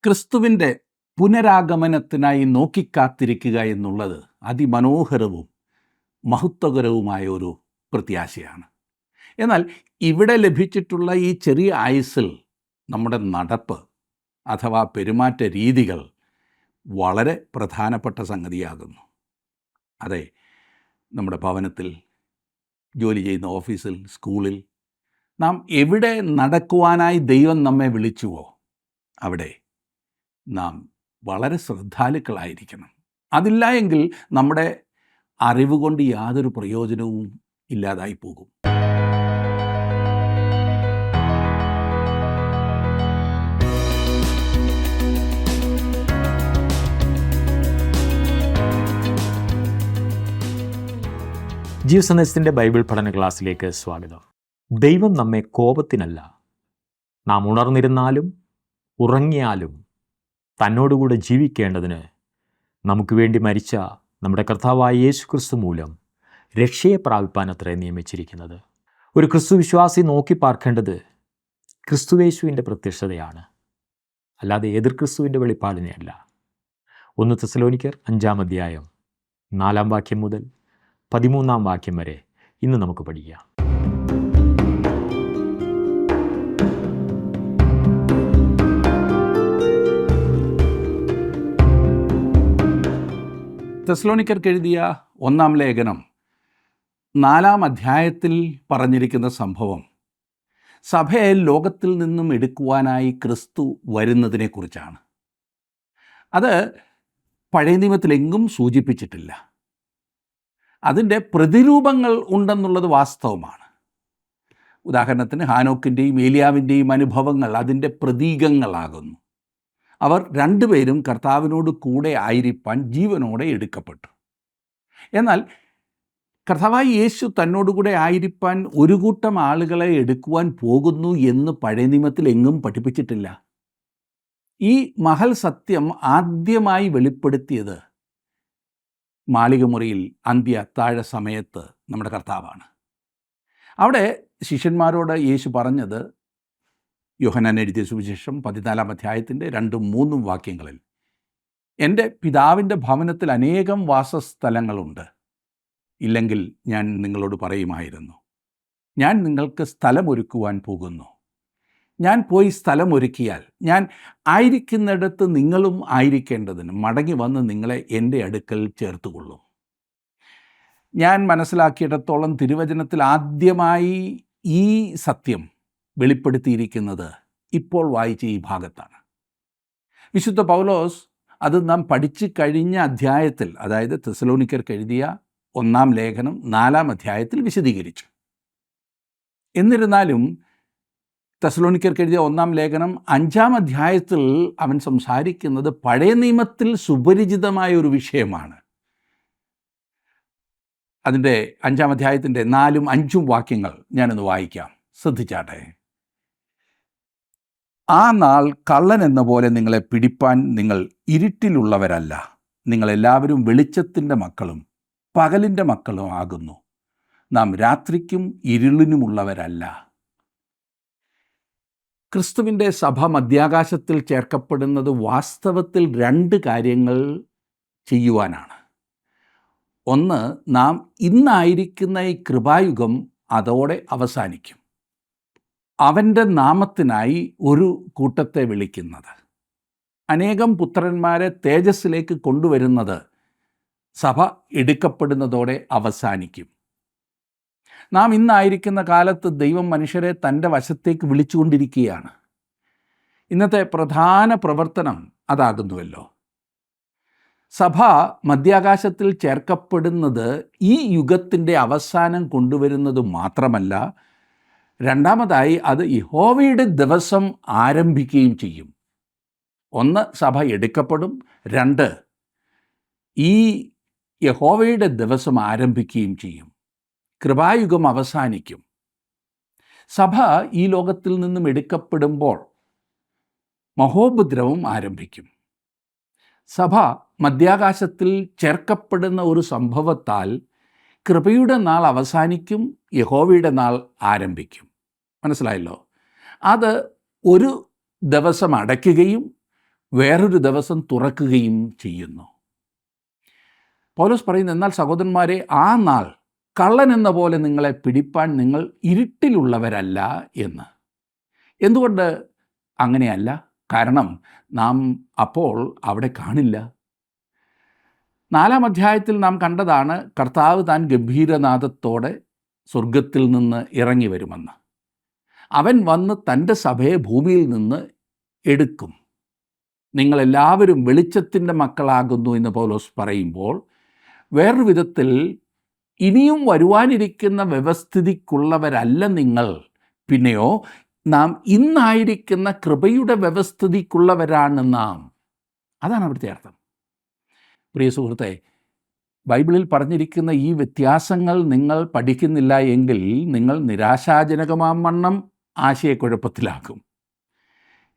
ക്രിസ്തുവിൻ്റെ പുനരാഗമനത്തിനായി നോക്കിക്കാത്തിരിക്കുക എന്നുള്ളത് അതിമനോഹരവും മഹത്വകരവുമായ ഒരു പ്രത്യാശയാണ്. എന്നാൽ ഇവിടെ ലഭിച്ചിട്ടുള്ള ഈ ചെറിയ ആയുസ്സിൽ നമ്മുടെ നടപ്പ് അഥവാ പെരുമാറ്റ രീതികൾ വളരെ പ്രധാനപ്പെട്ട സംഗതിയാകുന്നു. അതെ, നമ്മുടെ ഭവനത്തിൽ, ജോലി ചെയ്യുന്ന ഓഫീസിൽ, സ്കൂളിൽ നാം എവിടെ നടക്കുവാനായി ദൈവം നമ്മെ വിളിച്ചുവോ അവിടെ നാം വളരെ ശ്രദ്ധാലുക്കളായിരിക്കണം. അതില്ല എങ്കിൽ നമ്മുടെ അറിവ് കൊണ്ട് യാതൊരു പ്രയോജനവും ഇല്ലാതായി പോകും. ജീവസന്ദേശത്തിൻ്റെ ബൈബിൾ പഠന ക്ലാസ്സിലേക്ക് സ്വാഗതം. ദൈവം നമ്മെ കോപത്തിനല്ല, നാം ഉണർന്നിരുന്നാലും ഉറങ്ങിയാലും തന്നോടുകൂടെ ജീവിക്കേണ്ടതിന് നമുക്ക് വേണ്ടി മരിച്ച നമ്മുടെ കർത്താവായ യേശുക്രിസ്തു മൂലം രക്ഷയെ പ്രാപിപ്പാൻ അത്രേ നിയമിച്ചിരിക്കുന്നത്. ഒരു ക്രിസ്തു വിശ്വാസി നോക്കി പാർക്കേണ്ടത് ക്രിസ്തുവേശുവിൻ്റെ പ്രത്യക്ഷതയാണ്, അല്ലാതെ എതിർ ക്രിസ്തുവിൻ്റെ വെളിപ്പാടിനെയല്ല. 1 തെസ്സലോനിക്കർ 5-ാം അധ്യായം 4-ാം വാക്യം മുതൽ 13-ാം വാക്യം വരെ ഇന്ന് നമുക്ക് പഠിക്കാം. തെസ്സലോനിക്കർക്ക് എഴുതിയ 1-ാം ലേഖനം 4-ാം അധ്യായത്തിൽ പറഞ്ഞിരിക്കുന്ന സംഭവം സഭയെ ലോകത്തിൽ നിന്നും എടുക്കുവാനായി ക്രിസ്തു വരുന്നതിനെക്കുറിച്ചാണ്. അത് പഴയ നിയമത്തിലെങ്ങും സൂചിപ്പിച്ചിട്ടില്ല. അതിൻ്റെ പ്രതിരൂപങ്ങൾ ഉണ്ടെന്നുള്ളത് വാസ്തവമാണ്. ഉദാഹരണത്തിന് ഹാനോക്കിൻ്റെയും ഏലിയാവിൻ്റെയും അനുഭവങ്ങൾ അതിൻ്റെ പ്രതീകങ്ങളാകുന്നു. അവർ രണ്ടുപേരും കർത്താവിനോട് കൂടെ ആയിരിക്കാൻ ജീവനോടെ എടുക്കപ്പെട്ടു. എന്നാൽ കർത്താവായ യേശു തന്നോടുകൂടെ ആയിരിക്കാൻ ഒരു കൂട്ടം ആളുകളെ എടുക്കുവാൻ പോകുന്നു എന്ന് പഴയ നിയമത്തിൽ എങ്ങും പഠിപ്പിച്ചിട്ടില്ല. ഈ മഹൽ സത്യം ആദ്യമായി വെളിപ്പെടുത്തിയത് മാളികമുറിയിൽ അന്ത്യ അത്താഴ സമയത്ത് നമ്മുടെ കർത്താവാണ്. അവിടെ ശിഷ്യന്മാരോട് യേശു പറഞ്ഞത് യോഹന്നാൻ എഴുതിയ സുവിശേഷം 14-ാം അധ്യായത്തിൻ്റെ 2-3 വാക്യങ്ങളിൽ, എൻ്റെ പിതാവിൻ്റെ ഭവനത്തിൽ അനേകം വാസസ്ഥലങ്ങളുണ്ട്, ഇല്ലെങ്കിൽ ഞാൻ നിങ്ങളോട് പറയുമായിരുന്നു. ഞാൻ നിങ്ങൾക്ക് സ്ഥലമൊരുക്കുവാൻ പോകുന്നു. ഞാൻ പോയി സ്ഥലമൊരുക്കിയാൽ ഞാൻ ആയിരിക്കുന്നിടത്ത് നിങ്ങളും ആയിരിക്കേണ്ടതിന് മടങ്ങി വന്ന് നിങ്ങളെ എൻ്റെ അടുക്കൽ ചേർത്തുകൊള്ളും. ഞാൻ മനസ്സിലാക്കിയിടത്തോളം തിരുവചനത്തിൽ ആദ്യമായി ഈ സത്യം വെളിപ്പെടുത്തിയിരിക്കുന്നത് ഇപ്പോൾ വായിച്ച ഈ ഭാഗത്താണ്. വിശുദ്ധ പൗലോസ് അത് നാം പഠിച്ചു കഴിഞ്ഞ അധ്യായത്തിൽ, അതായത് തെസ്സലോനിക്കർക്ക് എഴുതിയ 1-ാം ലേഖനം 4-ാം അധ്യായത്തിൽ വിശദീകരിച്ചു. എന്നിരുന്നാലും തെസ്സലോനിക്കർക്ക് എഴുതിയ 1-ാം ലേഖനം 5-ാം അധ്യായത്തിൽ അവൻ സംസാരിക്കുന്നത് പഴയ നിയമത്തിൽ സുപരിചിതമായ ഒരു വിഷയമാണ്. അതിൻ്റെ 5-ാം അധ്യായത്തിൻ്റെ 4-5 വാക്യങ്ങൾ ഞാനൊന്ന് വായിക്കാം, ശ്രദ്ധിച്ചാട്ടെ. ആ നാൾ കള്ളൻ എന്ന പോലെ നിങ്ങളെ പിടിപ്പാൻ നിങ്ങൾ ഇരുട്ടിലുള്ളവരല്ല, നിങ്ങളെല്ലാവരും വെളിച്ചത്തിൻ്റെ മക്കളും പകലിൻ്റെ മക്കളും ആകുന്നു. നാം രാത്രിക്കും ഇരുളിനുമുള്ളവരല്ല. ക്രിസ്തുവിൻ്റെ സഭ മധ്യാകാശത്തിൽ ചേർക്കപ്പെടുന്നത് വാസ്തവത്തിൽ 2 കാര്യങ്ങൾ ചെയ്യുവാനാണ്. ഒന്ന്, നാം ഇന്നായിരിക്കുന്ന ഈ കൃപായുഗം അതോടെ അവസാനിക്കും. അവൻ്റെ നാമത്തിനായി ഒരു കൂട്ടത്തെ വിളിക്കുന്നത്, അനേകം പുത്രന്മാരെ തേജസ്സിലേക്ക് കൊണ്ടുവരുന്നത് സഭ എടുക്കപ്പെടുന്നതോടെ അവസാനിക്കും. നാം ഇന്നായിരിക്കുന്ന കാലത്ത് ദൈവം മനുഷ്യരെ തൻ്റെ വശത്തേക്ക് വിളിച്ചുകൊണ്ടിരിക്കുകയാണ്. ഇന്നത്തെ പ്രധാന പ്രവർത്തനം അതാകുന്നുവല്ലോ. സഭ മധ്യാകാശത്തിൽ ചേർക്കപ്പെടുന്നത് ഈ യുഗത്തിൻ്റെ അവസാനം കൊണ്ടുവരുന്നത് മാത്രമല്ല, രണ്ടാമതായി അത് യഹോവയുടെ ദിവസം ആരംഭിക്കുകയും ചെയ്യും. 1, സഭ എടുക്കപ്പെടും. 2, ഈ യഹോവയുടെ ദിവസം ആരംഭിക്കുകയും ചെയ്യും. കൃപായുഗം അവസാനിക്കും. സഭ ഈ ലോകത്തിൽ നിന്നും എടുക്കപ്പെടുമ്പോൾ മഹോപദ്രവം ആരംഭിക്കും. സഭ മധ്യാകാശത്തിൽ ചേർക്കപ്പെടുന്ന ഒരു സംഭവത്താൽ കൃപയുടെ നാൾ അവസാനിക്കും, യഹോവയുടെ നാൾ ആരംഭിക്കും. മനസ്സിലായല്ലോ? അത് ഒരു ദിവസം അടയ്ക്കുകയും വേറൊരു ദിവസം തുറക്കുകയും ചെയ്യുന്നു. പൗലോസ് പറയുന്നു, എന്നാൽ സഹോദരന്മാരെ, ആ നാൾ കള്ളൻ എന്ന പോലെ നിങ്ങളെ പിടിപ്പാൻ നിങ്ങൾ ഇരുട്ടിലുള്ളവരല്ല എന്ന്. എന്തുകൊണ്ട് അങ്ങനെയല്ല? കാരണം നാം അപ്പോൾ അവിടെ കാണില്ല. 4-ാം അധ്യായത്തിൽ നാം കണ്ടതാണ് കർത്താവ് താൻ ഗംഭീരനാദത്തോടെ സ്വർഗത്തിൽ നിന്ന് ഇറങ്ങി വരുമെന്ന്. അവൻ വന്ന് തൻ്റെ സഭയെ ഭൂമിയിൽ നിന്ന് എടുക്കും. നിങ്ങളെല്ലാവരും വെളിച്ചത്തിൻ്റെ മക്കളാകുന്നു എന്ന് പൗലോസ് പറയുമ്പോൾ, വേറൊരു വിധത്തിൽ ഇനിയും വരുവാനിരിക്കുന്ന വ്യവസ്ഥിതിക്കുള്ളവരല്ല നിങ്ങൾ, പിന്നെയോ നാം ഇന്നായിരിക്കുന്ന കൃപയുടെ വ്യവസ്ഥിതിക്കുള്ളവരാണ് നാം. അതാണ് അവിടുത്തെ അർത്ഥം. പ്രിയ സുഹൃത്തെ, ബൈബിളിൽ പറഞ്ഞിരിക്കുന്ന ഈ വ്യത്യാസങ്ങൾ നിങ്ങൾ പഠിക്കുന്നില്ല എങ്കിൽ നിങ്ങൾ നിരാശാജനകമാവണ്ണം ആശയക്കുഴപ്പത്തിലാകും.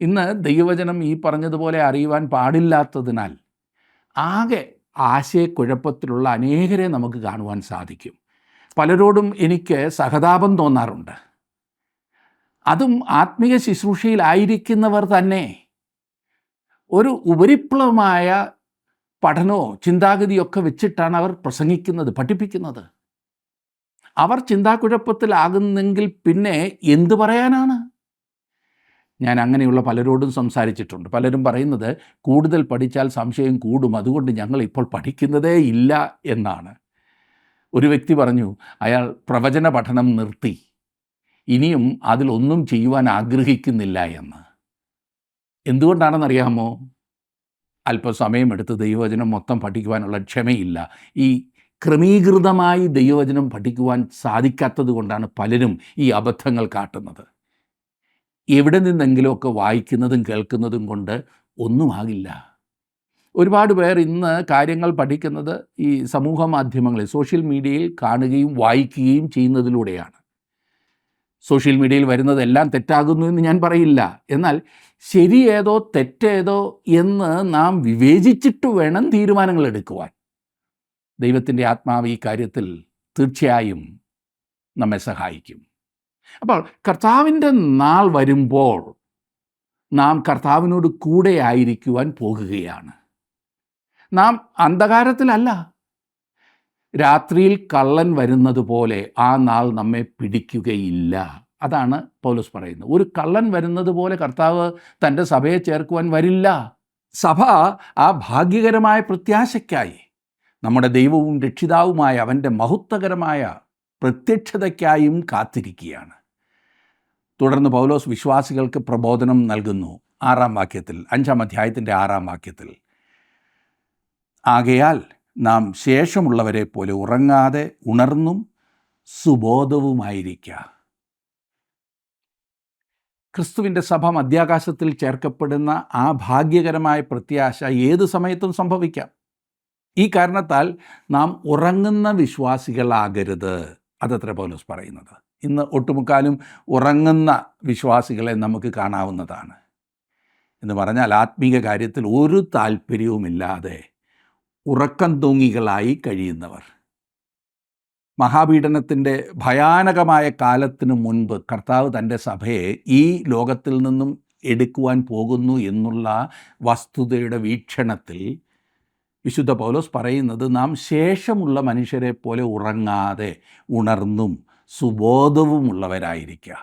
ഇന്ന് ദൈവവചനം ഈ പറഞ്ഞതുപോലെ അറിയുവാൻ പാടില്ലാത്തതിനാൽ ആകെ ആശയക്കുഴപ്പത്തിലുള്ള അനേകരെ നമുക്ക് കാണുവാൻ സാധിക്കും. പലരോടും എനിക്ക് സഹതാപം തോന്നാറുണ്ട്. അതും ആത്മീയ ശുശ്രൂഷയിലായിരിക്കുന്നവർ തന്നെ. ഒരു ഉപരിപ്ലവമായ പഠനമോ ചിന്താഗതിയൊക്കെ വെച്ചിട്ടാണ് അവർ പ്രസംഗിക്കുന്നത്, പഠിപ്പിക്കുന്നത്. അവർ ചിന്താക്കുഴപ്പത്തിലാകുന്നെങ്കിൽ പിന്നെ എന്തു പറയാനാണ്? ഞാൻ അങ്ങനെയുള്ള പലരോടും സംസാരിച്ചിട്ടുണ്ട്. പലരും പറയുന്നത്, കൂടുതൽ പഠിച്ചാൽ സംശയം കൂടും, അതുകൊണ്ട് ഞങ്ങൾ ഇപ്പോൾ പഠിക്കുന്നതേ ഇല്ല എന്നാണ്. ഒരു വ്യക്തി പറഞ്ഞു, അയാൾ പ്രവചന പഠനം നിർത്തി, ഇനിയും അതിലൊന്നും ചെയ്യുവാൻ ആഗ്രഹിക്കുന്നില്ല എന്ന്. എന്തുകൊണ്ടാണെന്നറിയാമോ? അല്പസമയമെടുത്ത് ദൈവവചനം മൊത്തം പഠിക്കുവാനുള്ള ക്ഷമയില്ല. ഈ ക്രമീകൃതമായി ദൈവവചനം പഠിക്കുവാൻ സാധിക്കാത്തത് കൊണ്ടാണ് പലരും ഈ അബദ്ധങ്ങൾ കാട്ടുന്നത്. എവിടെ നിന്നെങ്കിലുമൊക്കെ വായിക്കുന്നതും കേൾക്കുന്നതും കൊണ്ട് ഒന്നുമാകില്ല. ഒരുപാട് പേർ ഇന്ന് കാര്യങ്ങൾ പഠിക്കുന്നത് ഈ സമൂഹ മാധ്യമങ്ങളിൽ, സോഷ്യൽ മീഡിയയിൽ കാണുകയും വായിക്കുകയും ചെയ്യുന്നതിലൂടെയാണ്. സോഷ്യൽ മീഡിയയിൽ വരുന്നതെല്ലാം തെറ്റാകുന്നു എന്ന് ഞാൻ പറയില്ല. എന്നാൽ ശരിയേതോ തെറ്റേതോ എന്ന് നാം വിവേചിച്ചിട്ട് വേണം തീരുമാനങ്ങൾ എടുക്കുവാൻ. ദൈവത്തിൻ്റെ ആത്മാവ് ഈ കാര്യത്തിൽ തീർച്ചയായും നമ്മെ സഹായിക്കും. അപ്പോൾ കർത്താവിൻ്റെ നാൾ വരുമ്പോൾ നാം കർത്താവിനോട് കൂടെ ആയിരിക്കുവാൻ പോകുകയാണ്. നാം അന്ധകാരത്തിലല്ല. രാത്രിയിൽ കള്ളൻ വരുന്നത് പോലെ ആ നാൾ നമ്മെ പിടിക്കുകയില്ല. അതാണ് പൗലോസ് പറയുന്നത്. ഒരു കള്ളൻ വരുന്നത് പോലെ കർത്താവ് തൻ്റെ സഭയെ ചേർക്കുവാൻ വരില്ല. സഭ ആ ഭാഗ്യകരമായ പ്രത്യാശയ്ക്കായി, നമ്മുടെ ദൈവവും രക്ഷിതാവുമായ അവൻ്റെ മഹത്വകരമായ പ്രത്യക്ഷതയ്ക്കായും കാത്തിരിക്കുകയാണ്. തുടർന്ന് പൗലോസ് വിശ്വാസികൾക്ക് പ്രബോധനം നൽകുന്നു. 6-ാം വാക്യത്തിൽ, 5-ാം അധ്യായത്തിൻ്റെ 6-ാം വാക്യത്തിൽ, ആകയാൽ നാം ശേഷമുള്ളവരെ പോലെ ഉറങ്ങാതെ ഉണർന്നും സുബോധവുമായിരിക്കുക. ക്രിസ്തുവിൻ്റെ സഭ മധ്യാകാശത്തിൽ ചേർക്കപ്പെടുന്ന ആ ഭാഗ്യകരമായ പ്രത്യാശ ഏത് സമയത്തും സംഭവിക്കാം. ഈ കാരണത്താൽ നാം ഉറങ്ങുന്ന വിശ്വാസികളാകരുത്. അതത്ര പൗലോസ് പറയുന്നത്. ഇന്ന് ഒട്ടുമുക്കാലും ഉറങ്ങുന്ന വിശ്വാസികളെ നമുക്ക് കാണാവുന്നതാണ്. എന്ന് പറഞ്ഞാൽ ആത്മീക കാര്യത്തിൽ ഒരു താല്പര്യവുമില്ലാതെ ഉറക്കം തൂങ്ങികളായി കഴിയുന്നവർ. മഹാപീഡനത്തിൻ്റെ ഭയാനകമായ കാലത്തിനു മുൻപ് കർത്താവ് തൻ്റെ സഭയെ ഈ ലോകത്തിൽ നിന്നും എടുക്കുവാൻ പോകുന്നു എന്നുള്ള വസ്തുതയുടെ വീക്ഷണത്തിൽ വിശുദ്ധ പൗലോസ് പറയുന്നത്, നാം ശേഷമുള്ള മനുഷ്യരെ പോലെ ഉറങ്ങാതെ ഉണർന്നും സുബോധവുമുള്ളവരായിരിക്കുക.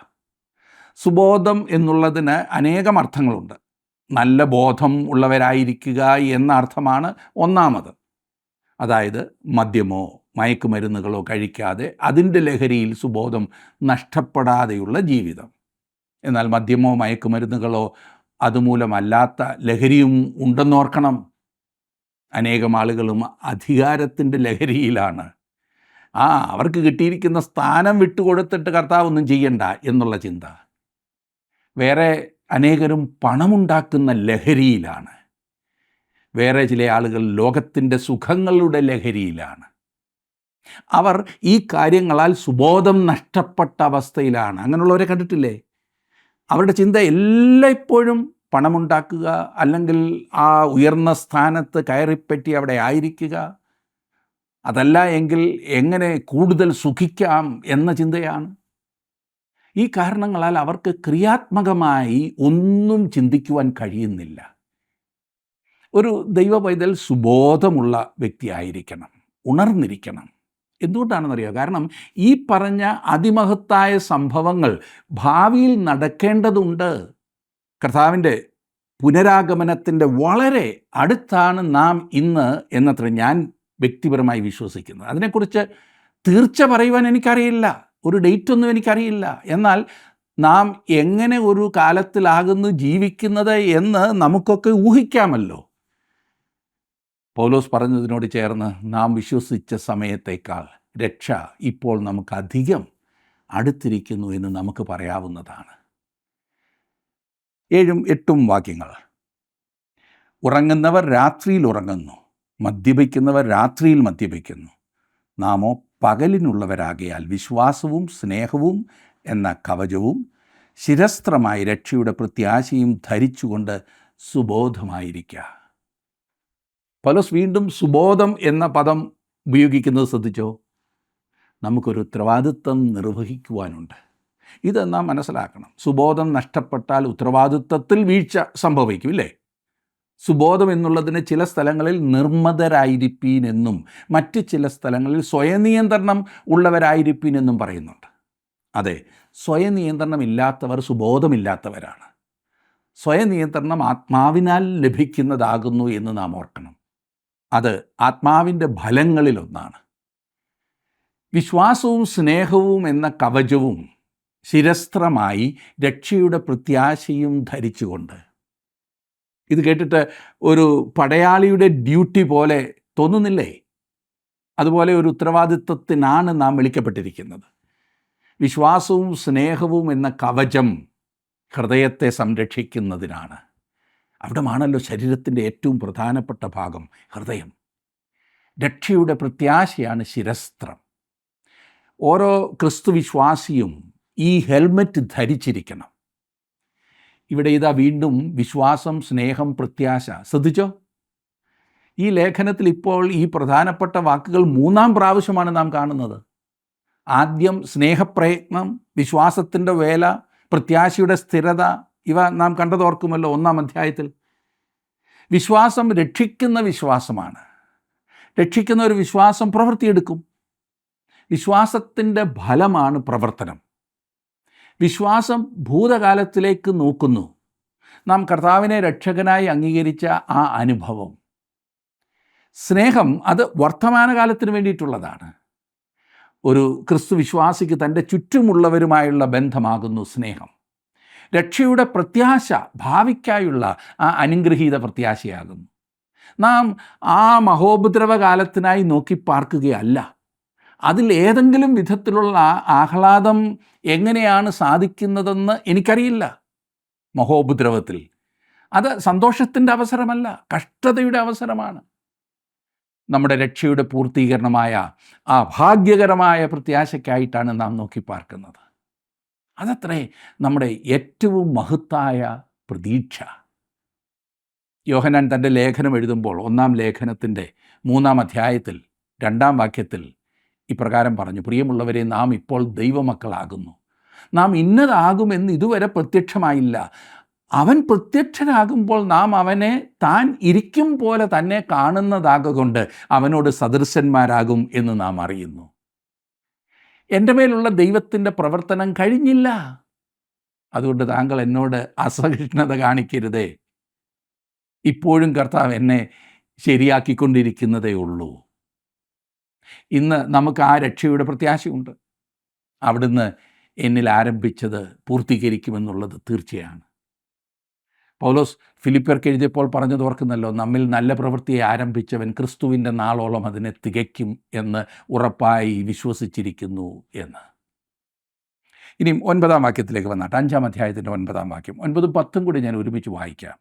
സുബോധം എന്നുള്ളതിന് അനേകം അർത്ഥങ്ങളുണ്ട്. നല്ല ബോധം ഉള്ളവരായിരിക്കുക എന്ന അർത്ഥമാണ് ഒന്നാമത്. അതായത് മദ്യമോ മയക്കുമരുന്നുകളോ കഴിക്കാതെ അതിൻ്റെ ലഹരിയിൽ സുബോധം നഷ്ടപ്പെടാതെയുള്ള ജീവിതം. എന്നാൽ മദ്യമോ മയക്കുമരുന്നുകളോ അതുമൂലമല്ലാത്ത ലഹരിയും ഉണ്ടെന്നോർക്കണം. അനേകം ആളുകളും അധികാരത്തിൻ്റെ ലഹരിയിലാണ്. അവർക്ക് കിട്ടിയിരിക്കുന്ന സ്ഥാനം വിട്ടുകൊടുത്തിട്ട് കർത്താവ് ഒന്നും ചെയ്യണ്ട എന്നുള്ള ചിന്ത. വേറെ അനേകരും പണമുണ്ടാക്കുന്ന ലഹരിയിലാണ്. വേറെ ചില ആളുകൾ ലോകത്തിൻ്റെ സുഖങ്ങളുടെ ലഹരിയിലാണ്. അവർ ഈ കാര്യങ്ങളാൽ സുബോധം നഷ്ടപ്പെട്ട അവസ്ഥയിലാണ്. അങ്ങനെയുള്ളവരെ കണ്ടിട്ടില്ലേ? അവരുടെ ചിന്ത എല്ലായ്പ്പോഴും പണമുണ്ടാക്കുക, അല്ലെങ്കിൽ ആ ഉയർന്ന സ്ഥാനത്ത് കയറിപ്പറ്റി അവിടെ ആയിരിക്കുക, അതല്ല എങ്കിൽ എങ്ങനെ കൂടുതൽ സുഖിക്കാം എന്ന ചിന്തയാണ്. ഈ കാരണങ്ങളാൽ അവർക്ക് ക്രിയാത്മകമായി ഒന്നും ചിന്തിക്കുവാൻ കഴിയുന്നില്ല. ഒരു ദൈവ പൈതൽ സുബോധമുള്ള വ്യക്തിയായിരിക്കണം, ഉണർന്നിരിക്കണം. എന്തുകൊണ്ടാണെന്നറിയോ? കാരണം ഈ പറഞ്ഞ അതിമഹത്തായ സംഭവങ്ങൾ ഭാവിയിൽ നടക്കേണ്ടതുണ്ട്. കർത്താവിൻ്റെ പുനരാഗമനത്തിൻ്റെ വളരെ അടുത്താണ് നാം ഇന്ന് എന്നത്ര ഞാൻ വ്യക്തിപരമായി വിശ്വസിക്കുന്നത്. അതിനെക്കുറിച്ച് തീർച്ച പറയുവാൻ എനിക്കറിയില്ല, ഒരു ഡേറ്റൊന്നും എനിക്കറിയില്ല. എന്നാൽ നാം എങ്ങനെ ഒരു കാലത്തിലാകുന്നു ജീവിക്കുന്നത് എന്ന് നമുക്കൊക്കെ ഊഹിക്കാമല്ലോ. പൗലോസ് പറഞ്ഞതിനോട് ചേർന്ന് നാം വിശ്വസിച്ച സമയത്തേക്കാൾ രക്ഷ ഇപ്പോൾ നമുക്കധികം അടുത്തിരിക്കുന്നു എന്ന് നമുക്ക് പറയാവുന്നതാണ്. 7ഉം 8ഉം വാക്യങ്ങൾ. ഉറങ്ങുന്നവർ രാത്രിയിൽ ഉറങ്ങുന്നു, മദ്യപിക്കുന്നവർ രാത്രിയിൽ മദ്യപിക്കുന്നു. നാമോ പകലിനുള്ളവരാകയാൽ വിശ്വാസവും സ്നേഹവും എന്ന കവചവും ശിരസ്ത്രമായി രക്ഷയുടെ പ്രത്യാശയും ധരിച്ചുകൊണ്ട് സുബോധമായിരിക്കുക. പൗലോസ് വീണ്ടും സുബോധം എന്ന പദം ഉപയോഗിക്കുന്നത് ശ്രദ്ധിച്ചോ? നമുക്കൊരു ഉത്തരവാദിത്വം നിർവഹിക്കുവാനുണ്ട്. ഇത് നാം മനസ്സിലാക്കണം. സുബോധം നഷ്ടപ്പെട്ടാൽ ഉത്തരവാദിത്വത്തിൽ വീഴ്ച സംഭവിക്കും, ഇല്ലേ? സുബോധം എന്നുള്ളതിന് ചില സ്ഥലങ്ങളിൽ നിർമ്മതരായിരിപ്പീൻ എന്നും മറ്റ് ചില സ്ഥലങ്ങളിൽ സ്വയനിയന്ത്രണം ഉള്ളവരായിരിപ്പീൻ എന്നും പറയുന്നുണ്ട്. അതെ, സ്വയനിയന്ത്രണം ഇല്ലാത്തവർ സുബോധമില്ലാത്തവരാണ്. സ്വയനിയന്ത്രണം ആത്മാവിനാൽ ലഭിക്കുന്നതാകുന്നു എന്ന് നാം ഓർക്കണം. അത് ആത്മാവിൻ്റെ ഫലങ്ങളിലൊന്നാണ്. വിശ്വാസവും സ്നേഹവും എന്ന കവചവും ശിരസ്ത്രമായി രക്ഷയുടെ പ്രത്യാശയും ധരിച്ചുകൊണ്ട്. ഇത് കേട്ടിട്ട് ഒരു പടയാളിയുടെ ഡ്യൂട്ടി പോലെ തോന്നുന്നില്ലേ? അതുപോലെ ഒരു ഉത്തരവാദിത്വത്തിനാണ് നാം വിളിക്കപ്പെട്ടിരിക്കുന്നത്. വിശ്വാസവും സ്നേഹവും എന്ന കവചം ഹൃദയത്തെ സംരക്ഷിക്കുന്നതിനാണ്. അവിടമാണല്ലോ ശരീരത്തിൻ്റെ ഏറ്റവും പ്രധാനപ്പെട്ട ഭാഗം, ഹൃദയം. രക്ഷയുടെ പ്രത്യാശയാണ് ശിരസ്ത്രം. ഓരോ ക്രിസ്തു വിശ്വാസിയും ഈ ഹെൽമറ്റ് ധരിച്ചിരിക്കണം. ഇവിടെ ഇതാ വീണ്ടും വിശ്വാസം, സ്നേഹം, പ്രത്യാശ. ശ്രദ്ധിച്ചോ? ഈ ലേഖനത്തിൽ ഇപ്പോൾ ഈ പ്രധാനപ്പെട്ട വാക്കുകൾ 3-ാം പ്രാവശ്യമാണ് നാം കാണുന്നത്. ആദ്യം സ്നേഹപ്രയത്നം, വിശ്വാസത്തിൻ്റെ വേല, പ്രത്യാശയുടെ സ്ഥിരത, ഇവ നാം കണ്ടതോർക്കുമല്ലോ 1-ാം അധ്യായത്തിൽ. വിശ്വാസം രക്ഷിക്കുന്ന വിശ്വാസമാണ്. രക്ഷിക്കുന്ന ഒരു വിശ്വാസം പ്രവൃത്തിയെടുക്കും. വിശ്വാസത്തിൻ്റെ ഫലമാണ് പ്രവർത്തനം. വിശ്വാസം ഭൂതകാലത്തിലേക്ക് നോക്കുന്നു. നാം കർത്താവിനെ രക്ഷകനായി അംഗീകരിച്ച ആ അനുഭവം. സ്നേഹം അത് വർത്തമാനകാലത്തിന് വേണ്ടിയിട്ടുള്ളതാണ്. ഒരു ക്രിസ്തു വിശ്വാസിക്ക് തൻ്റെ ചുറ്റുമുള്ളവരുമായുള്ള ബന്ധമാകുന്നു സ്നേഹം. രക്ഷയുടെ പ്രത്യാശ ഭാവിക്കായുള്ള ആ അനുഗ്രഹീത പ്രത്യാശയാകുന്നു. നാം ആ മഹോപദ്രവ കാലത്തിനായി നോക്കി പാർക്കുകയല്ല. അതിൽ ഏതെങ്കിലും വിധത്തിലുള്ള ആഹ്ലാദം എങ്ങനെയാണ് സാധിക്കുന്നതെന്ന് എനിക്കറിയില്ല. മഹോപദ്രവത്തിൽ അത് സന്തോഷത്തിൻ്റെ അവസരമല്ല, കഷ്ടതയുടെ അവസരമാണ്. നമ്മുടെ രക്ഷയുടെ പൂർത്തീകരണമായ ആ ഭാഗ്യകരമായ പ്രത്യാശയ്ക്കായിട്ടാണ് നാം നോക്കി പാർക്കുന്നത്. അതത്രേ നമ്മുടെ ഏറ്റവും മഹത്തായ പ്രതീക്ഷ. യോഹന്നാൻ തൻ്റെ ലേഖനം എഴുതുമ്പോൾ 1-ാം ലേഖനത്തിൻ്റെ 3-ാം അധ്യായത്തിൽ 2-ാം വാക്യത്തിൽ ഇപ്രകാരം പറഞ്ഞു: പ്രിയമുള്ളവരെ, നാം ഇപ്പോൾ ദൈവമക്കളാകുന്നു. നാം ഇന്നതാകുമെന്ന് ഇതുവരെ പ്രത്യക്ഷമായില്ല. അവൻ പ്രത്യക്ഷനാകുമ്പോൾ നാം അവനെ താൻ ഇരിക്കും പോലെ തന്നെ കാണുന്നതാകൊണ്ട് അവനോട് സദൃശന്മാരാകും എന്ന് നാം അറിയുന്നു. എൻ്റെ മേലുള്ള ദൈവത്തിൻ്റെ പ്രവർത്തനം കഴിഞ്ഞില്ല. അതുകൊണ്ട് താങ്കൾ എന്നോട് അസഹിഷ്ണുത കാണിക്കരുതേ. ഇപ്പോഴും കർത്താവ് എന്നെ ശരിയാക്കിക്കൊണ്ടിരിക്കുന്നതേ ഉള്ളൂ. ഇന്ന് നമുക്ക് ആ രക്ഷയുടെ പ്രത്യാശയുണ്ട്. അവിടുന്ന് എന്നിൽ ആരംഭിച്ചത് പൂർത്തീകരിക്കുമെന്നുള്ളത് തീർച്ചയാണ്. പൗലോസ് ഫിലിപ്പിയർക്ക് എഴുതിയപ്പോൾ പറഞ്ഞത് ഓർക്കുന്നല്ലോ, നമ്മിൽ നല്ല പ്രവൃത്തിയെ ആരംഭിച്ചവൻ ക്രിസ്തുവിൻ്റെ നാളോളം അതിനെ തികയ്ക്കും എന്ന് ഉറപ്പായി വിശ്വസിച്ചിരിക്കുന്നു എന്ന്. ഇനിയും 9-ാം വാക്യത്തിലേക്ക് വന്നാട്ട്, 5-ാം അധ്യായത്തിൻ്റെ 9-ാം വാക്യം. 9ഉം 10ഉം കൂടി ഞാൻ ഒരുമിച്ച് വായിക്കാം.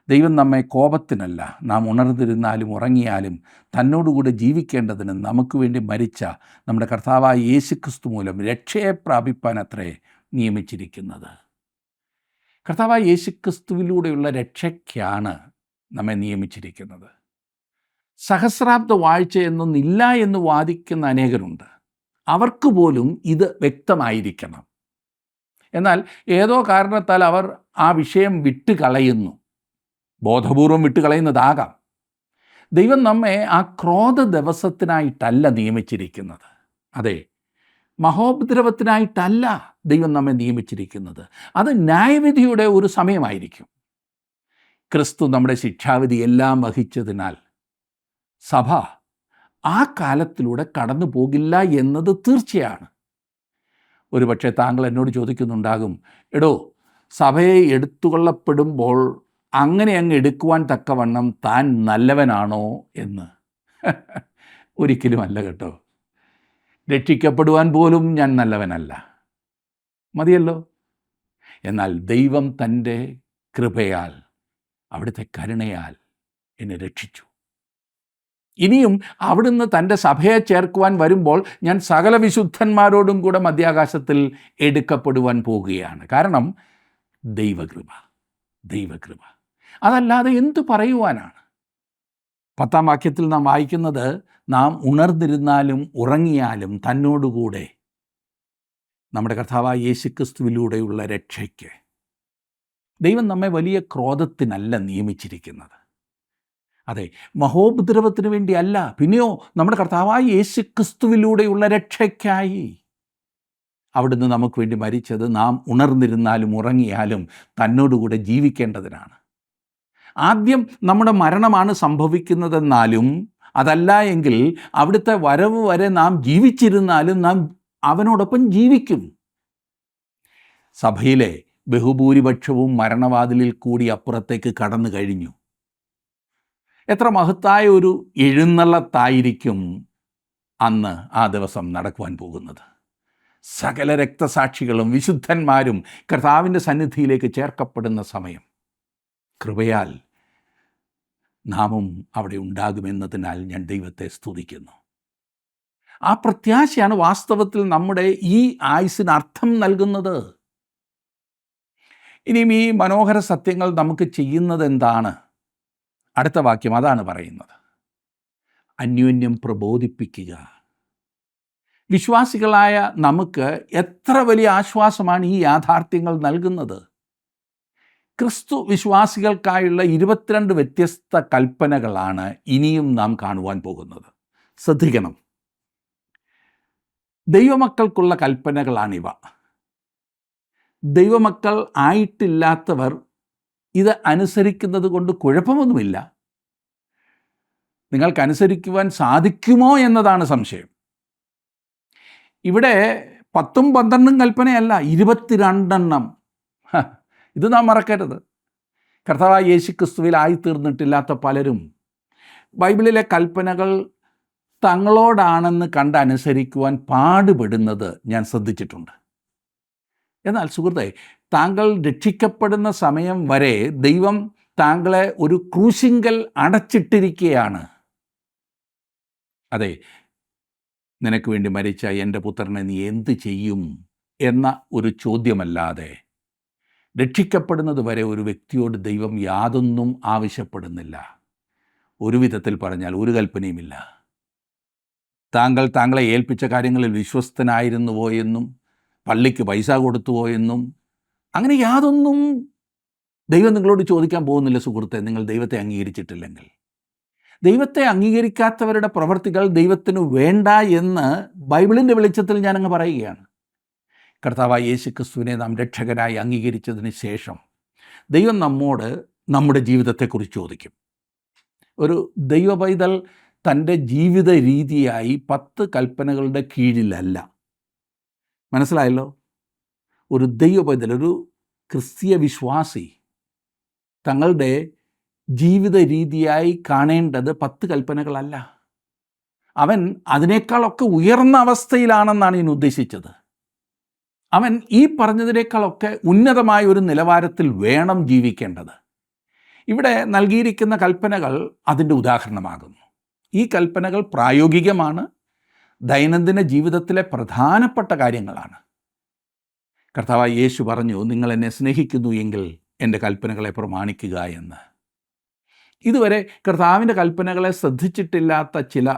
ദൈവം നമ്മെ കോപത്തിനല്ല, നാം ഉണർന്നിരുന്നാലും ഉറങ്ങിയാലും തന്നോടുകൂടെ ജീവിക്കേണ്ടതിന് നമുക്ക് വേണ്ടി മരിച്ച നമ്മുടെ കർത്താവായ യേശുക്രിസ്തു മൂലം രക്ഷയെ പ്രാപിപ്പാൻ അത്രേ നിയമിച്ചിരിക്കുന്നത്. കർത്താവായ യേശുക്രിസ്തുവിലൂടെയുള്ള രക്ഷയ്ക്കാണ് നമ്മെ നിയമിച്ചിരിക്കുന്നത്. സഹസ്രാബ്ദ വാഴ്ച എന്നൊന്നില്ല എന്ന് വാദിക്കുന്ന അനേകരുണ്ട്. അവർക്ക് പോലും ഇത് വ്യക്തമായിരിക്കണം. എന്നാൽ ഏതോ കാരണത്താൽ അവർ ആ വിഷയം വിട്ടുകളയുന്നു. ബോധപൂർവം വിട്ടുകളയുന്നതാകാം. ദൈവം നമ്മെ ആ ക്രോധ ദിവസത്തിനായിട്ടല്ല നിയമിച്ചിരിക്കുന്നത്. അതെ, മഹോപദ്രവത്തിനായിട്ടല്ല ദൈവം നമ്മെ നിയമിച്ചിരിക്കുന്നത്. അത് ന്യായവിധിയുടെ ഒരു സമയമായിരിക്കും. ക്രിസ്തു നമ്മുടെ ശിക്ഷാവിധി എല്ലാം വഹിച്ചതിനാൽ സഭ ആ കാലത്തിലൂടെ കടന്നു പോകില്ല എന്നത് തീർച്ചയാണ്. ഒരുപക്ഷെ താങ്കൾ എന്നോട് ചോദിക്കുന്നുണ്ടാകും, എടോ, സഭയെ എടുത്തുകൊള്ളപ്പെടുമ്പോൾ അങ്ങനെ അങ്ങ് എടുക്കുവാൻ തക്കവണ്ണം താൻ നല്ലവനാണോ എന്ന്. ഒരിക്കലും അല്ല കേട്ടോ. രക്ഷിക്കപ്പെടുവാൻ പോലും ഞാൻ നല്ലവനല്ല. മതിയല്ലോ. എന്നാൽ ദൈവം തൻ്റെ കൃപയാൽ, അവിടുത്തെ കരുണയാൽ എന്നെ രക്ഷിച്ചു. ഇനിയും അവിടുന്ന് തൻ്റെ സഭയെ ചേർക്കുവാൻ വരുമ്പോൾ ഞാൻ സകല വിശുദ്ധന്മാരോടും കൂടെ മധ്യാകാശത്തിൽ എടുക്കപ്പെടുവാൻ പോകുകയാണ്. കാരണം ദൈവകൃപ. അതല്ലാതെ എന്തു പറയുവാനാണ്? 10-ാം വാക്യത്തിൽ നാം വായിക്കുന്നത്, നാം ഉണർന്നിരുന്നാലും ഉറങ്ങിയാലും തന്നോടുകൂടെ നമ്മുടെ കർത്താവായ യേശുക്രിസ്തുവിലൂടെയുള്ള രക്ഷയ്ക്ക്. ദൈവം നമ്മെ വലിയ ക്രോധത്തിനല്ല നിയമിച്ചിരിക്കുന്നത്. അതെ, മഹോപദ്രവത്തിന് വേണ്ടിയല്ല. പിന്നെയോ നമ്മുടെ കർത്താവായ യേശുക്രിസ്തുവിലൂടെയുള്ള രക്ഷയ്ക്കായി. അവിടുന്ന് നമുക്ക് വേണ്ടി മരിച്ചത് നാം ഉണർന്നിരുന്നാലും ഉറങ്ങിയാലും തന്നോടുകൂടെ ജീവിക്കേണ്ടതിനാണ്. ആദ്യം നമ്മുടെ മരണമാണ് സംഭവിക്കുന്നതെന്നാലും അതല്ല എങ്കിൽ അവിടുത്തെ വരവ് വരെ നാം ജീവിച്ചിരുന്നാലും നാം അവനോടൊപ്പം ജീവിക്കും. സഭയിലെ ബഹുഭൂരിപക്ഷവും മരണവാതിലിൽ കൂടി അപ്പുറത്തേക്ക് കടന്നു കഴിഞ്ഞു. എത്ര മഹത്തായ ഒരു എഴുന്നള്ളത്തായിരിക്കും അന്ന് ആ ദിവസം നടക്കുവാൻ പോകുന്നത്. സകല രക്തസാക്ഷികളും വിശുദ്ധന്മാരും കർത്താവിൻ്റെ സന്നിധിയിലേക്ക് ചേർക്കപ്പെടുന്ന സമയം. കൃപയാൽ നാമും അവിടെ ഉണ്ടാകുമെന്നതിനാൽ ഞാൻ ദൈവത്തെ സ്തുതിക്കുന്നു. ആ പ്രത്യാശയാണ് വാസ്തവത്തിൽ നമ്മുടെ ഈ ആയുസ്സിന് അർത്ഥം നൽകുന്നത്. ഇനിയും ഈ മനോഹര സത്യങ്ങൾ നമുക്ക് ചെയ്യുന്നത് എന്താണ്? അടുത്ത വാക്യം അതാണ് പറയുന്നത്. അന്യോന്യം പ്രബോധിപ്പിക്കുക. വിശ്വാസികളായ നമുക്ക് എത്ര വലിയ ആശ്വാസമാണ് ഈ യാഥാർത്ഥ്യങ്ങൾ നൽകുന്നത്. ക്രിസ്തു വിശ്വാസികൾക്കായുള്ള 22 വ്യത്യസ്ത കൽപ്പനകളാണ് ഇനിയും നാം കാണുവാൻ പോകുന്നത്. ശ്രദ്ധിക്കണം, ദൈവമക്കൾക്കുള്ള കൽപ്പനകളാണിവ. ദൈവമക്കൾ ആയിട്ടില്ലാത്തവർ ഇത് അനുസരിക്കുന്നത് കൊണ്ട് കുഴപ്പമൊന്നുമില്ല. നിങ്ങൾക്കനുസരിക്കുവാൻ സാധിക്കുമോ എന്നതാണ് സംശയം. ഇവിടെ 10ഉം 12ഉം കൽപ്പനയല്ല, 22 ഇത് നാം മറക്കരുത്. കർത്താവായ യേശുക്രിസ്തുവിൽ ആയിത്തീർന്നിട്ടില്ലാത്ത പലരും ബൈബിളിലെ കൽപ്പനകൾ തങ്ങളോടാണെന്ന് കണ്ടനുസരിക്കുവാൻ പാടുപെടുന്നത് ഞാൻ ശ്രദ്ധിച്ചിട്ടുണ്ട്. എന്നാൽ സുഹൃത്തെ, താങ്കൾ രക്ഷിക്കപ്പെടുന്ന സമയം വരെ ദൈവം താങ്കളെ ഒരു ക്രൂശിങ്കൽ അടച്ചിട്ടിരിക്കുകയാണ്. അതെ, നിനക്ക് വേണ്ടി മരിച്ച എൻ്റെ പുത്രനെ നീ എന്ത് ചെയ്യും എന്ന ഒരു ചോദ്യമല്ലാതെ രക്ഷിക്കപ്പെടുന്നത് വരെ ഒരു വ്യക്തിയോട് ദൈവം യാതൊന്നും ആവശ്യപ്പെടുന്നില്ല. ഒരു വിധത്തിൽ പറഞ്ഞാൽ ഒരു കൽപ്പനയുമില്ല. താങ്കളെ ഏൽപ്പിച്ച കാര്യങ്ങളിൽ വിശ്വസ്തനായിരുന്നുവോ എന്നും പള്ളിക്ക് പൈസ കൊടുത്തുവോ എന്നും അങ്ങനെ യാതൊന്നും ദൈവം നിങ്ങളോട് ചോദിക്കാൻ പോകുന്നില്ല സുഹൃത്തെ, നിങ്ങൾ ദൈവത്തെ അംഗീകരിച്ചിട്ടില്ലെങ്കിൽ. ദൈവത്തെ അംഗീകരിക്കാത്തവരുടെ പ്രവർത്തികൾ ദൈവത്തിന് വേണ്ട എന്ന് ബൈബിളിൻ്റെ വെളിച്ചത്തിൽ ഞാനങ്ങ് പറയുകയാണ്. കർത്താവായ യേശുക്രിസ്തുവിനെ നാം രക്ഷകനായി അംഗീകരിച്ചതിന് ശേഷം ദൈവം നമ്മോട് നമ്മുടെ ജീവിതത്തെക്കുറിച്ച് ചോദിക്കും. ഒരു ദൈവ പൈതൽ തൻ്റെ ജീവിത രീതിയായി 10 കൽപ്പനകളുടെ കീഴിലല്ല. മനസ്സിലായല്ലോ? ഒരു ദൈവ പൈതൽ, ഒരു ക്രിസ്തീയ വിശ്വാസി തങ്ങളുടെ ജീവിത രീതിയായി കാണേണ്ടത് 10 കൽപ്പനകളല്ല. അവൻ അതിനേക്കാളൊക്കെ ഉയർന്ന അവസ്ഥയിലാണെന്നാണ് ഞാൻ ഉദ്ദേശിച്ചത്. അവൻ ഈ പറഞ്ഞതിനേക്കാളൊക്കെ ഉന്നതമായ ഒരു നിലവാരത്തിൽ വേണം ജീവിക്കേണ്ടത്. ഇവിടെ നൽകിയിരിക്കുന്ന കൽപ്പനകൾ അതിൻ്റെ ഉദാഹരണമാകുന്നു. ഈ കൽപ്പനകൾ പ്രായോഗികമാണ്, ദൈനംദിന ജീവിതത്തിലെ പ്രധാനപ്പെട്ട കാര്യങ്ങളാണ്. കർത്താവായ യേശു പറഞ്ഞു, നിങ്ങൾ എന്നെ സ്നേഹിക്കുന്നു എങ്കിൽ എൻ്റെ കൽപ്പനകളെ പ്രമാണിക്കുക എന്ന്. ഇതുവരെ കർത്താവിൻ്റെ കൽപ്പനകളെ ശ്രദ്ധിച്ചിട്ടില്ലാത്ത ചില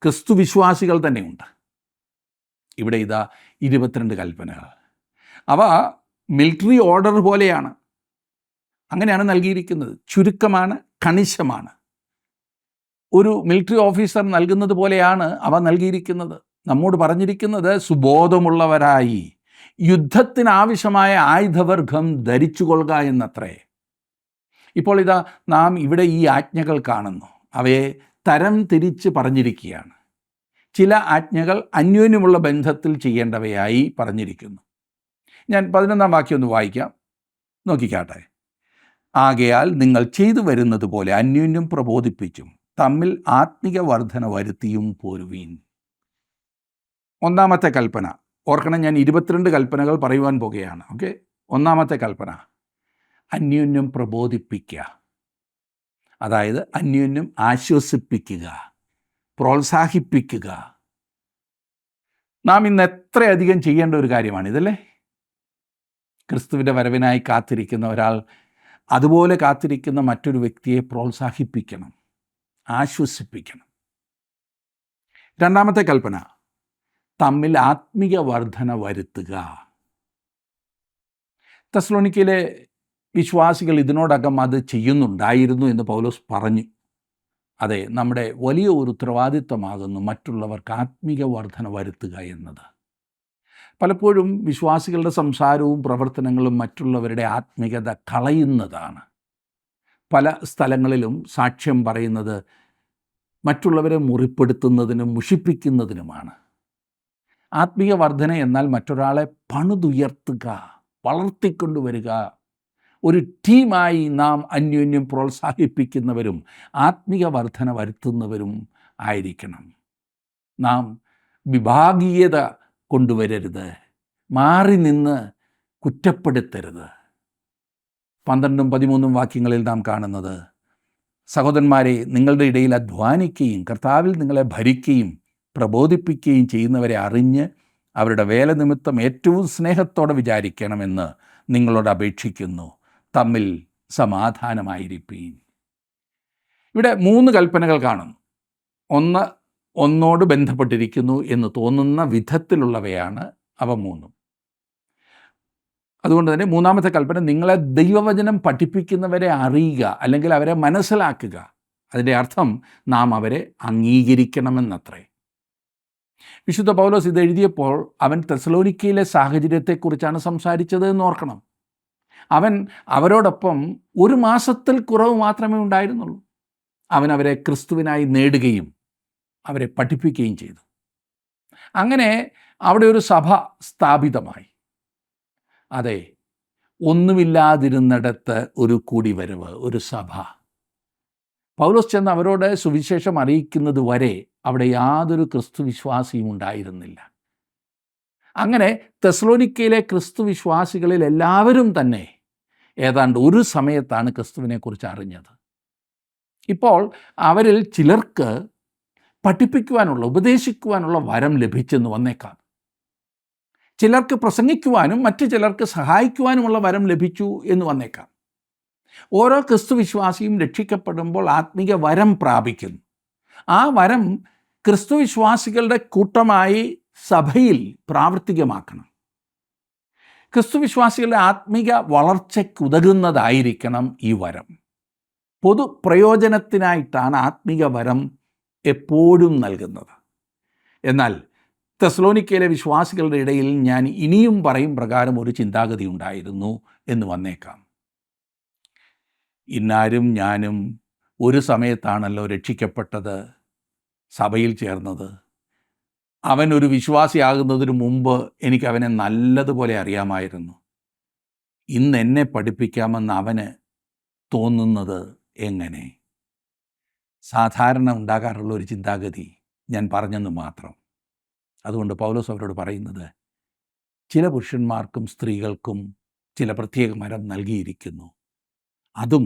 ക്രിസ്തുവിശ്വാസികൾ തന്നെയുണ്ട്. ഇവിടെ ഇതാ 22 കൽപ്പനകൾ. അവ മിലിറ്ററി ഓർഡർ പോലെയാണ്. അങ്ങനെയാണ് നൽകിയിരിക്കുന്നത്. ചുരുക്കമാണ്, കണിശമാണ്. ഒരു മിലിറ്ററി ഓഫീസർ നൽകുന്നത് പോലെയാണ് അവ നൽകിയിരിക്കുന്നത്. നമ്മോട് പറഞ്ഞിരിക്കുന്നത് സുബോധമുള്ളവരായി യുദ്ധത്തിനാവശ്യമായ ആയുധവർഗം ധരിച്ചുകൊള്ളുക എന്നത്രേ. ഇപ്പോൾ ഇതാ നാം ഇവിടെ ഈ ആജ്ഞകൾ കാണുന്നു. അവയെ തരം തിരിച്ച് പറഞ്ഞിരിക്കുകയാണ്. ചില ആജ്ഞകൾ അന്യോന്യമുള്ള ബന്ധത്തിൽ ചെയ്യേണ്ടവയായി പറഞ്ഞിരിക്കുന്നു. ഞാൻ 11-ാം വാക്യം ഒന്ന് വായിക്കാം, നോക്കിക്കാട്ടെ. ആകയാൽ നിങ്ങൾ ചെയ്തു വരുന്നത് പോലെ അന്യോന്യം പ്രബോധിപ്പിച്ചും തമ്മിൽ ആത്മിക വർധന വരുത്തിയും പോരുവീൻ. ഒന്നാമത്തെ കൽപ്പന ഓർക്കണം, ഞാൻ 22 കൽപ്പനകൾ പറയുവാൻ പോകുകയാണ്. ഓക്കെ, ഒന്നാമത്തെ കൽപ്പന അന്യോന്യം പ്രബോധിപ്പിക്കുക, അതായത് അന്യോന്യം ആശ്വസിപ്പിക്കുക, പ്രോത്സാഹിപ്പിക്കുക. നാം ഇന്ന് എത്രയധികം ചെയ്യേണ്ട ഒരു കാര്യമാണ് ഇതല്ലേ? ക്രിസ്തുവിൻ്റെ വരവിനായി കാത്തിരിക്കുന്ന ഒരാൾ അതുപോലെ കാത്തിരിക്കുന്ന മറ്റൊരു വ്യക്തിയെ പ്രോത്സാഹിപ്പിക്കണം, ആശ്വസിപ്പിക്കണം. രണ്ടാമത്തെ കൽപ്പന തമ്മിൽ ആത്മിക വർധന വരുത്തുക. തെസ്സലോനിക്കയിലെ വിശ്വാസികൾ ഇതിനോടകം അത് ചെയ്യുന്നുണ്ടായിരുന്നു എന്ന് പൗലോസ് പറഞ്ഞു. അതെ, നമ്മുടെ വലിയ ഒരു ഉത്തരവാദിത്വമാകുന്നു മറ്റുള്ളവർക്ക് ആത്മിക വർധന വരുത്തുക എന്നത്. പലപ്പോഴും വിശ്വാസികളുടെ സംസാരവും പ്രവർത്തനങ്ങളും മറ്റുള്ളവരുടെ ആത്മികത കളയുന്നതാണ്. പല സ്ഥലങ്ങളിലും സാക്ഷ്യം പറയുന്നത് മറ്റുള്ളവരെ മുറിപ്പെടുത്തുന്നതിനും മുഷിപ്പിക്കുന്നതിനുമാണ്. ആത്മിക വർധന എന്നാൽ മറ്റൊരാളെ പണിതുയർത്തുക, വളർത്തിക്കൊണ്ടുവരിക. ഒരു ടീമായി നാം അന്യോന്യം പ്രോത്സാഹിപ്പിക്കുന്നവരും ആത്മിക വർധന വരുത്തുന്നവരും ആയിരിക്കണം. നാം വിഭാഗീയത കൊണ്ടുവരരുത്, മാറി നിന്ന് കുറ്റപ്പെടുത്തരുത്. 12ഉം 13ഉം വാക്യങ്ങളിൽ നാം കാണുന്നത്, സഹോദരന്മാരെ, നിങ്ങളുടെ ഇടയിൽ അധ്വാനിക്കുകയും കർത്താവിൽ നിങ്ങളെ ഭരിക്കുകയും പ്രബോധിപ്പിക്കുകയും ചെയ്യുന്നവരെ അറിഞ്ഞ് അവരുടെ വേല നിമിത്തം ഏറ്റവും സ്നേഹത്തോടെ വിചാരിക്കണമെന്ന് നിങ്ങളോട് അപേക്ഷിക്കുന്നു. തമ്മിൽ സമാധാനമായിരിപ്പീൻ. ഇവിടെ 3 കൽപ്പനകൾ കാണുന്നു. ഒന്നോട് ബന്ധപ്പെട്ടിരിക്കുന്നു എന്ന് തോന്നുന്ന വിധത്തിലുള്ളവയാണ് അവ 3. അതുകൊണ്ട് തന്നെ 3-ാമത്തെ കൽപ്പന നിങ്ങളെ ദൈവവചനം പഠിപ്പിക്കുന്നവരെ അറിയുക, അല്ലെങ്കിൽ അവരെ മനസ്സിലാക്കുക. അതിൻ്റെ അർത്ഥം നാം അവരെ അംഗീകരിക്കണമെന്നത്രേ. വിശുദ്ധ പൗലോസ് ഇത് എഴുതിയപ്പോൾ അവൻ തെസ്സലോനിക്കയിലെ സാഹചര്യത്തെക്കുറിച്ചാണ് സംസാരിച്ചത് എന്ന് ഓർക്കണം. അവൻ അവരോടൊപ്പം 1 മാസത്തിൽ കുറവ് മാത്രമേ ഉണ്ടായിരുന്നുള്ളൂ. അവൻ അവരെ ക്രിസ്തുവിനായി നേടുകയും അവരെ പഠിപ്പിക്കുകയും ചെയ്തു. അങ്ങനെ അവിടെ ഒരു സഭ സ്ഥാപിതമായി. അതെ, ഒന്നുമില്ലാതിരുന്നിടത്ത് ഒരു കൂടിവരവ്, ഒരു സഭ. പൗലോസ് ചെന്ന് അവരോട് സുവിശേഷം അറിയിക്കുന്നത് വരെ അവിടെ യാതൊരു ക്രിസ്തു വിശ്വാസിയും ഉണ്ടായിരുന്നില്ല. അങ്ങനെ തെസ്സലോനിക്കയിലെ ക്രിസ്തു വിശ്വാസികളിൽ എല്ലാവരും തന്നെ ഏതാണ്ട് ഒരു സമയത്താണ് ക്രിസ്തുവിനെക്കുറിച്ച് അറിഞ്ഞത്. ഇപ്പോൾ അവരിൽ ചിലർക്ക് പഠിപ്പിക്കുവാനുള്ള, ഉപദേശിക്കുവാനുള്ള വരം ലഭിച്ചെന്ന് വന്നേക്കാം. ചിലർക്ക് പ്രസംഗിക്കുവാനും മറ്റു ചിലർക്ക് സഹായിക്കുവാനുമുള്ള വരം ലഭിച്ചു എന്ന് വന്നേക്കാം. ഓരോ ക്രിസ്തു വിശ്വാസിയും രക്ഷിക്കപ്പെടുമ്പോൾ ആത്മീക വരം പ്രാപിക്കുന്നു. ആ വരം ക്രിസ്തു വിശ്വാസികളുടെ കൂട്ടമായി സഭയിൽ പ്രാവർത്തികമാക്കണം. ക്രിസ്തു വിശ്വാസികളുടെ ആത്മീക വളർച്ചയ്ക്കുതകുന്നതായിരിക്കണം ഈ വരം. പൊതു പ്രയോജനത്തിനായിട്ടാണ് ആത്മീക വരം എപ്പോഴും നൽകുന്നത്. എന്നാൽ തെസ്സലോനിക്കയിലെ വിശ്വാസികളുടെ ഇടയിൽ ഞാൻ ഇനിയും പറയും പ്രകാരം ഒരു ചിന്താഗതി ഉണ്ടായിരുന്നു എന്ന് വന്നേക്കാം. ഇന്നാരും ഞാനും ഒരു സമയത്താണല്ലോ രക്ഷിക്കപ്പെട്ടത്, സഭയിൽ ചേർന്നത്. അവൻ ഒരു വിശ്വാസിയാകുന്നതിന് മുമ്പ് എനിക്ക് അവനെ നല്ലതുപോലെ അറിയാമായിരുന്നു. ഇന്ന് എന്നെ പഠിപ്പിക്കാമെന്ന് അവന് തോന്നുന്നത് എങ്ങനെ? സാധാരണ ഉണ്ടാകാറുള്ള ഒരു ചിന്താഗതി ഞാൻ പറഞ്ഞെന്ന് മാത്രം. അതുകൊണ്ട് പൗലോസ് അവരോട് പറയുന്നത്, ചില പുരുഷന്മാർക്കും സ്ത്രീകൾക്കും ചില പ്രത്യേക വരം നൽകിയിരിക്കുന്നു. അതും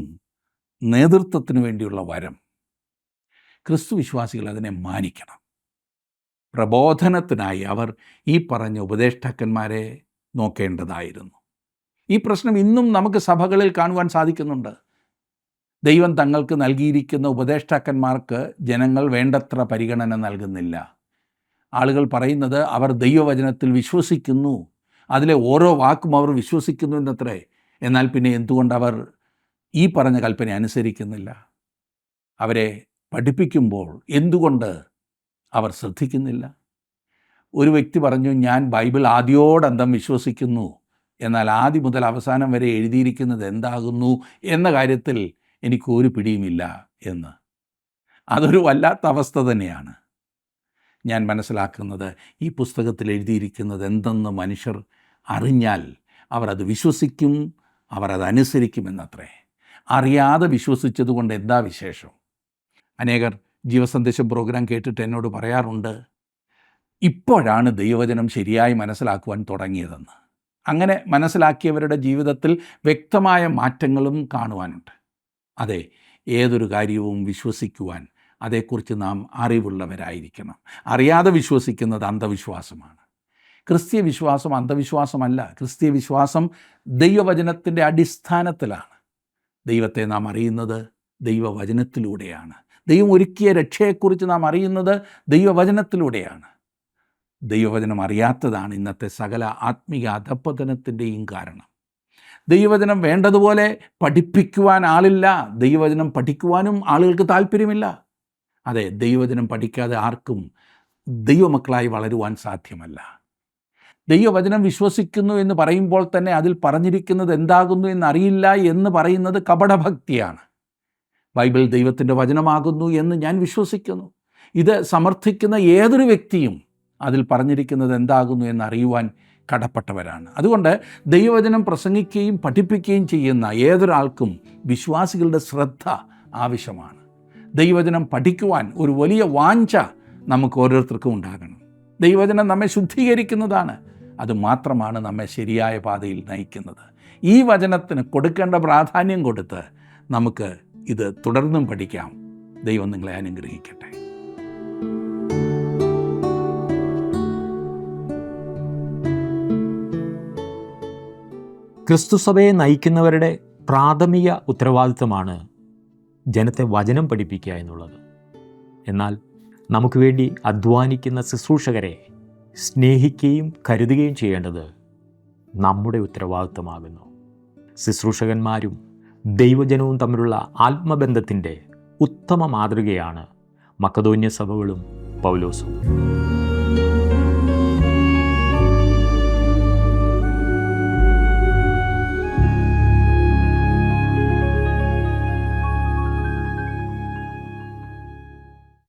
നേതൃത്വത്തിന് വേണ്ടിയുള്ള വരം. ക്രിസ്തു വിശ്വാസികൾ അതിനെ മാനിക്കണം. പ്രബോധനത്തിനായി അവർ ഈ പറഞ്ഞ ഉപദേഷ്ടാക്കന്മാരെ നോക്കേണ്ടതായിരുന്നു. ഈ പ്രശ്നം ഇന്നും നമുക്ക് സഭകളിൽ കാണുവാൻ സാധിക്കുന്നുണ്ട്. ദൈവം തങ്ങൾക്ക് നൽകിയിരിക്കുന്ന ഉപദേഷ്ടാക്കന്മാർക്ക് ജനങ്ങൾ വേണ്ടത്ര പരിഗണന നൽകുന്നില്ല. ആളുകൾ പറയുന്നത് അവർ ദൈവവചനത്തിൽ വിശ്വസിക്കുന്നു, അതിലെ ഓരോ വാക്കും അവർ വിശ്വസിക്കുന്നു എന്നത്രേ. എന്നാൽ പിന്നെ എന്തുകൊണ്ടവർ ഈ പറഞ്ഞ കൽപ്പന അനുസരിക്കുന്നില്ല? അവരെ പഠിപ്പിക്കുമ്പോൾ എന്തുകൊണ്ട് അവർ ശ്രദ്ധിക്കുന്നില്ല? ഒരു വ്യക്തി പറഞ്ഞു, ഞാൻ ബൈബിൾ ആദ്യോടന്തം വിശ്വസിക്കുന്നു, എന്നാൽ ആദ്യം മുതൽ അവസാനം വരെ എഴുതിയിരിക്കുന്നത് എന്താകുന്നു എന്ന കാര്യത്തിൽ എനിക്കൊരു പിടിയുമില്ല എന്ന്. അതൊരു വല്ലാത്ത അവസ്ഥ തന്നെയാണ്. ഞാൻ മനസ്സിലാക്കുന്നത്, ഈ പുസ്തകത്തിൽ എഴുതിയിരിക്കുന്നത് എന്തെന്ന് മനുഷ്യർ അറിഞ്ഞാൽ അവർ അത് വിശ്വസിക്കും, അവർ അതനുസരിക്കുമെന്നത്രേ. അറിയാതെ വിശ്വസിച്ചതുകൊണ്ട് എന്താ വിശേഷം? അനേകർ ജീവസന്ദേശം പ്രോഗ്രാം കേട്ടിട്ട് എന്നോട് പറയാറുണ്ട്, ഇപ്പോഴാണ് ദൈവവചനം ശരിയായി മനസ്സിലാക്കുവാൻ തുടങ്ങിയതെന്ന്. അങ്ങനെ മനസ്സിലാക്കിയവരുടെ ജീവിതത്തിൽ വ്യക്തമായ മാറ്റങ്ങളും കാണുവാനുണ്ട്. അതെ, ഏതൊരു കാര്യവും വിശ്വസിക്കുവാൻ അതേക്കുറിച്ച് നാം അറിവുള്ളവരായിരിക്കണം. അറിയാതെ വിശ്വസിക്കുന്നത് അന്ധവിശ്വാസമാണ്. ക്രിസ്തീയ വിശ്വാസം അന്ധവിശ്വാസമല്ല. ക്രിസ്തീയ വിശ്വാസം ദൈവവചനത്തിൻ്റെ അടിസ്ഥാനത്തിലാണ്. ദൈവത്തെ നാം അറിയുന്നത് ദൈവവചനത്തിലൂടെയാണ്. ദൈവം ഒരുക്കിയ രക്ഷയെക്കുറിച്ച് നാം അറിയുന്നത് ദൈവവചനത്തിലൂടെയാണ്. ദൈവവചനം അറിയാത്തതാണ് ഇന്നത്തെ സകല ആത്മീയ അധപ്പതനത്തിൻ്റെയും കാരണം. ദൈവവചനം വേണ്ടതുപോലെ പഠിപ്പിക്കുവാൻ ആളില്ല. ദൈവവചനം പഠിക്കുവാനും ആളുകൾക്ക് താല്പര്യമില്ല. അതെ, ദൈവവചനം പഠിക്കാതെ ആർക്കും ദൈവമക്കളായി വളരുവാൻ സാധ്യമല്ല. ദൈവവചനം വിശ്വസിക്കുന്നു എന്ന് പറയുമ്പോൾ തന്നെ അതിൽ പറഞ്ഞിരിക്കുന്നത് എന്താകുന്നു എന്നറിയില്ല എന്ന് പറയുന്നത് കപടഭക്തിയാണ്. ബൈബിൾ ദൈവത്തിൻ്റെ വചനമാകുന്നു എന്ന് ഞാൻ വിശ്വസിക്കുന്നു. ഇത് സമർത്ഥിക്കുന്ന ഏതൊരു വ്യക്തിയും അതിൽ പറഞ്ഞിരിക്കുന്നത് എന്താകുന്നു എന്നറിയുവാൻ കടപ്പെട്ടവരാണ്. അതുകൊണ്ട് ദൈവവചനം പ്രസംഗിക്കുകയും പഠിപ്പിക്കുകയും ചെയ്യുന്ന ഏതൊരാൾക്കും വിശ്വാസികളുടെ ശ്രദ്ധ ആവശ്യമാണ്. ദൈവവചനം പഠിക്കുവാൻ ഒരു വലിയ വാഞ്ച നമുക്ക് ഓരോരുത്തർക്കും ഉണ്ടാകണം. ദൈവവചനം നമ്മെ ശുദ്ധീകരിക്കുന്നതാണ്. അതുമാത്രമാണ് നമ്മെ ശരിയായ പാതയിൽ നയിക്കുന്നത്. ഈ വചനത്തിന് കൊടുക്കേണ്ട പ്രാധാന്യം കൊടുത്ത് നമുക്ക് ഇത് തുടർന്നും പഠിക്കാം. ദൈവം നിങ്ങളെ അനുഗ്രഹിക്കട്ടെ. ക്രിസ്തുസഭയെ നയിക്കുന്നവരുടെ പ്രാഥമിക ഉത്തരവാദിത്തമാണ് ജനത്തെ വചനം പഠിപ്പിക്കുക എന്നുള്ളത്. എന്നാൽ നമുക്ക് വേണ്ടി അധ്വാനിക്കുന്ന ശുശ്രൂഷകരെ സ്നേഹിക്കുകയും കരുതുകയും ചെയ്യേണ്ടത് നമ്മുടെ ഉത്തരവാദിത്തമാകുന്നു. ശുശ്രൂഷകന്മാരും ദൈവജനവും തമ്മിലുള്ള ആത്മബന്ധത്തിൻ്റെ ഉത്തമ മാതൃകയാണ് മക്കതോന്യ സഭകളും പൗലോസും.